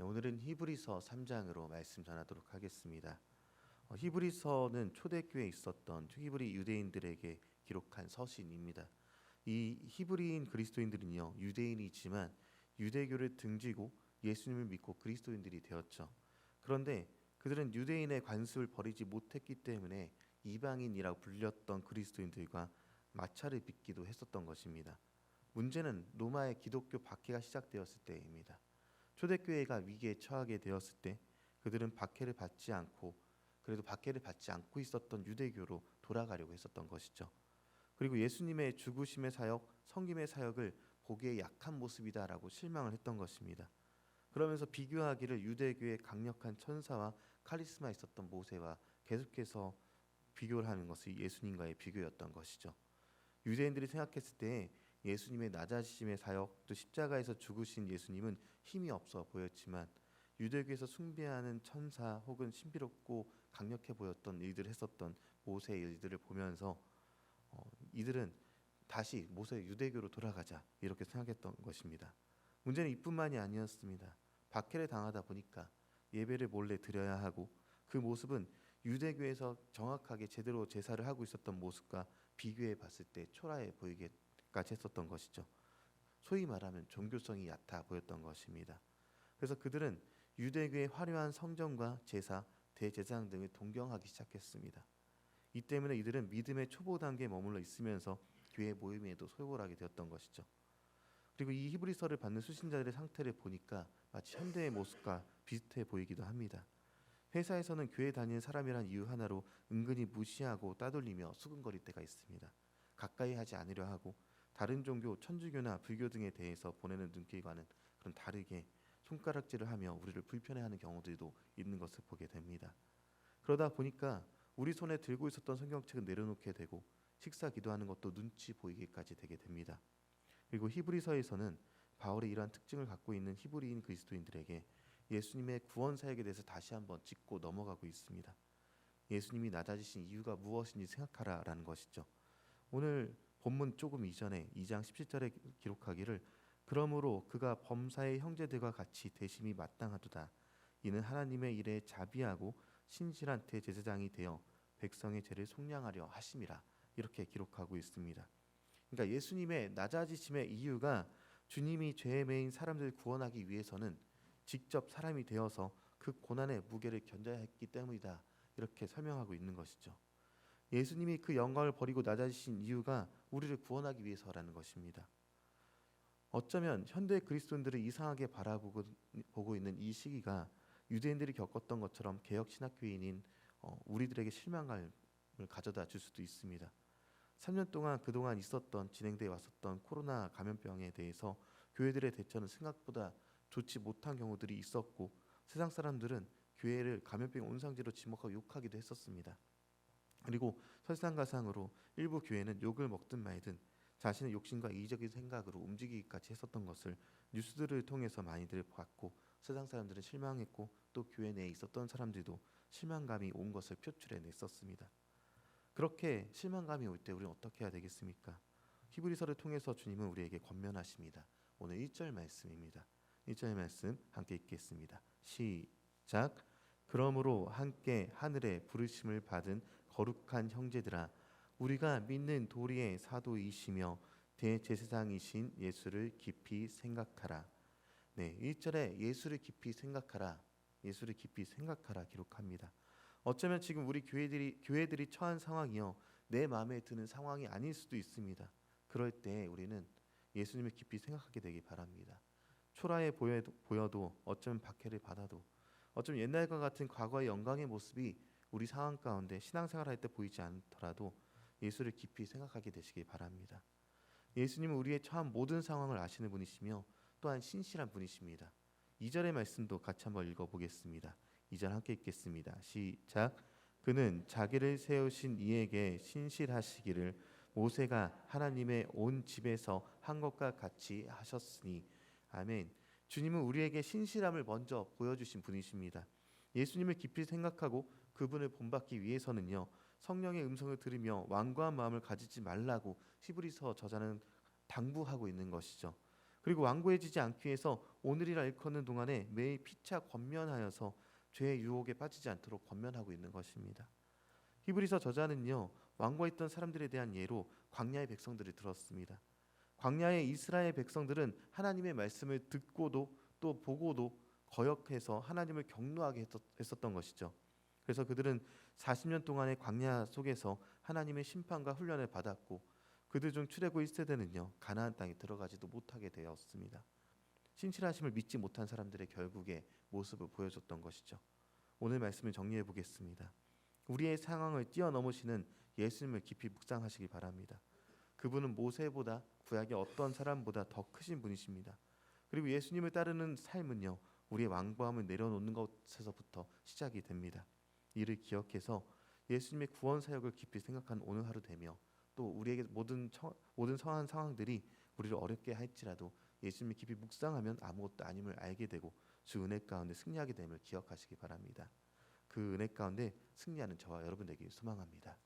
오늘은 히브리서 3장으로 말씀 전하도록 하겠습니다. 히브리서는 초대교회에 있었던 히브리 유대인들에게 기록한 서신입니다. 이 히브리인 그리스도인들은요, 유대인이지만 유대교를 등지고 예수님을 믿고 그리스도인들이 되었죠. 그런데 그들은 유대인의 관습을 버리지 못했기 때문에 이방인이라고 불렸던 그리스도인들과 마찰을 빚기도 했었던 것입니다. 문제는 로마의 기독교 박해가 시작되었을 때입니다. 초대교회가 위기에 처하게 되었을 때 그들은 박해를 받지 않고, 그래도 박해를 받지 않고 있었던 유대교로 돌아가려고 했었던 것이죠. 그리고 예수님의 죽으심의 사역, 섬김의 사역을 보기에 약한 모습이다라고 실망을 했던 것입니다. 그러면서 비교하기를 유대교의 강력한 천사와 카리스마 있었던 모세와 계속해서 비교를 하는 것이 예수님과의 비교였던 것이죠. 유대인들이 생각했을 때 예수님의 낮아지심의 사역, 또 십자가에서 죽으신 예수님은 힘이 없어 보였지만 유대교에서 숭배하는 천사 혹은 신비롭고 강력해 보였던 일들을 했었던 모세의 일들을 보면서 이들은 다시 모세 유대교로 돌아가자 이렇게 생각했던 것입니다. 문제는 이뿐만이 아니었습니다. 박해를 당하다 보니까 예배를 몰래 드려야 하고, 그 모습은 유대교에서 정확하게 제대로 제사를 하고 있었던 모습과 비교해 봤을 때 초라해 보이기까지 했었던 것이죠. 소위 말하면 종교성이 얕아 보였던 것입니다. 그래서 그들은 유대교의 화려한 성전과 제사, 대제사장 등을 동경하기 시작했습니다. 이 때문에 이들은 믿음의 초보 단계에 머물러 있으면서 교회 모임에도 소홀하게 되었던 것이죠. 그리고 이 히브리서를 받는 수신자들의 상태를 보니까 마치 현대의 모습과 비슷해 보이기도 합니다. 회사에서는 교회 다니는 사람이란 이유 하나로 은근히 무시하고 따돌리며 수근거릴 때가 있습니다. 가까이 하지 않으려 하고, 다른 종교, 천주교나 불교 등에 대해서 보내는 눈길과는 그런 다르게 손가락질을 하며 우리를 불편해하는 경우들도 있는 것을 보게 됩니다. 그러다 보니까 우리 손에 들고 있었던 성경책은 내려놓게 되고, 식사 기도하는 것도 눈치 보이기까지 되게 됩니다. 그리고 히브리서에서는 바울의 이러한 특징을 갖고 있는 히브리인 그리스도인들에게 예수님의 구원 사역에 대해서 다시 한번 짚고 넘어가고 있습니다. 예수님이 낮아지신 이유가 무엇인지 생각하라라는 것이죠. 오늘 본문 조금 이전에 2장 17절에 기록하기를, 그러므로 그가 범사의 형제들과 같이 대심이 마땅하도다. 이는 하나님의 일에 자비하고 신실한 대제사장이 되어 백성의 죄를 속량하려 하심이라, 이렇게 기록하고 있습니다. 그러니까 예수님의 낮아지심의 이유가 주님이 죄에 매인 사람들을 구원하기 위해서는 직접 사람이 되어서 그 고난의 무게를 견뎌야 했기 때문이다, 이렇게 설명하고 있는 것이죠. 예수님이 그 영광을 버리고 낮아지신 이유가 우리를 구원하기 위해서라는 것입니다. 어쩌면 현대 그리스도인들을 이상하게 바라보고 있는 이 시기가 유대인들이 겪었던 것처럼 개혁 신학교인인 우리들에게 실망감을 가져다 줄 수도 있습니다. 3년 동안 그동안 진행되어 왔었던 코로나 감염병에 대해서 교회들의 대처는 생각보다 좋지 못한 경우들이 있었고, 세상 사람들은 교회를 감염병 온상지로 지목하고 욕하기도 했었습니다. 그리고 설상가상으로 일부 교회는 욕을 먹든 말든 자신의 욕심과 이기적인 생각으로 움직이기까지 했었던 것을 뉴스들을 통해서 많이들 봤고, 세상 사람들은 실망했고, 또 교회 내에 있었던 사람들도 실망감이 온 것을 표출해 냈었습니다. 그렇게 실망감이 올 때 우리는 어떻게 해야 되겠습니까? 히브리서를 통해서 주님은 우리에게 권면하십니다. 오늘 1절 말씀입니다. 1절 말씀 함께 읽겠습니다. 시작. 그러므로 함께 하늘에 부르심을 받은 거룩한 형제들아, 우리가 믿는 도리의 사도이시며 대제사장이신 예수를 깊이 생각하라. 네, 1절에 예수를 깊이 생각하라, 예수를 깊이 생각하라 기록합니다. 어쩌면 지금 우리 교회들이 처한 상황이요, 내 마음에 드는 상황이 아닐 수도 있습니다. 그럴 때 우리는 예수님을 깊이 생각하게 되기 바랍니다. 초라해 보여도 어쩌면 박해를 받아도, 어쩌면 옛날과 같은 과거의 영광의 모습이 우리 상황 가운데 신앙생활할 때 보이지 않더라도 예수를 깊이 생각하게 되시기 바랍니다. 예수님은 우리의 처한 모든 상황을 아시는 분이시며 또한 신실한 분이십니다. 2절의 말씀도 같이 한번 읽어보겠습니다. 2절 함께 읽겠습니다. 시작. 그는 자기를 세우신 이에게 신실하시기를 모세가 하나님의 온 집에서 한 것과 같이 하셨으니. 아멘. 주님은 우리에게 신실함을 먼저 보여주신 분이십니다. 예수님을 깊이 생각하고 그분을 본받기 위해서는요, 성령의 음성을 들으며 완고한 마음을 가지지 말라고 히브리서 저자는 당부하고 있는 것이죠. 그리고 완고해지지 않기 위해서 오늘이라 일컫는 동안에 매일 피차 권면하여서 죄의 유혹에 빠지지 않도록 권면하고 있는 것입니다. 히브리서 저자는요, 완고했던 사람들에 대한 예로 광야의 백성들을 들었습니다. 광야의 이스라엘 백성들은 하나님의 말씀을 듣고도 또 보고도 거역해서 하나님을 경노하게 했었던 것이죠. 그래서 그들은 40년 동안의 광야 속에서 하나님의 심판과 훈련을 받았고, 그들 중 출애굽 1세대는요 가나안 땅에 들어가지도 못하게 되었습니다. 신실하심을 믿지 못한 사람들의 결국의 모습을 보여줬던 것이죠. 오늘 말씀을 정리해 보겠습니다. 우리의 상황을 뛰어넘으시는 예수님을 깊이 묵상하시기 바랍니다. 그분은 모세보다 구약의 어떤 사람보다 더 크신 분이십니다. 그리고 예수님을 따르는 삶은요, 우리의 완고함을 내려놓는 것에서부터 시작이 됩니다. 이를 기억해서 예수님의 구원 사역을 깊이 생각한 오늘 하루 되며, 또 우리에게 모든 선한 상황들이 우리를 어렵게 할지라도 예수님을 깊이 묵상하면 아무것도 아님을 알게 되고 주 은혜 가운데 승리하게 됨을 기억하시기 바랍니다. 그 은혜 가운데 승리하는 저와 여러분 되길 소망합니다.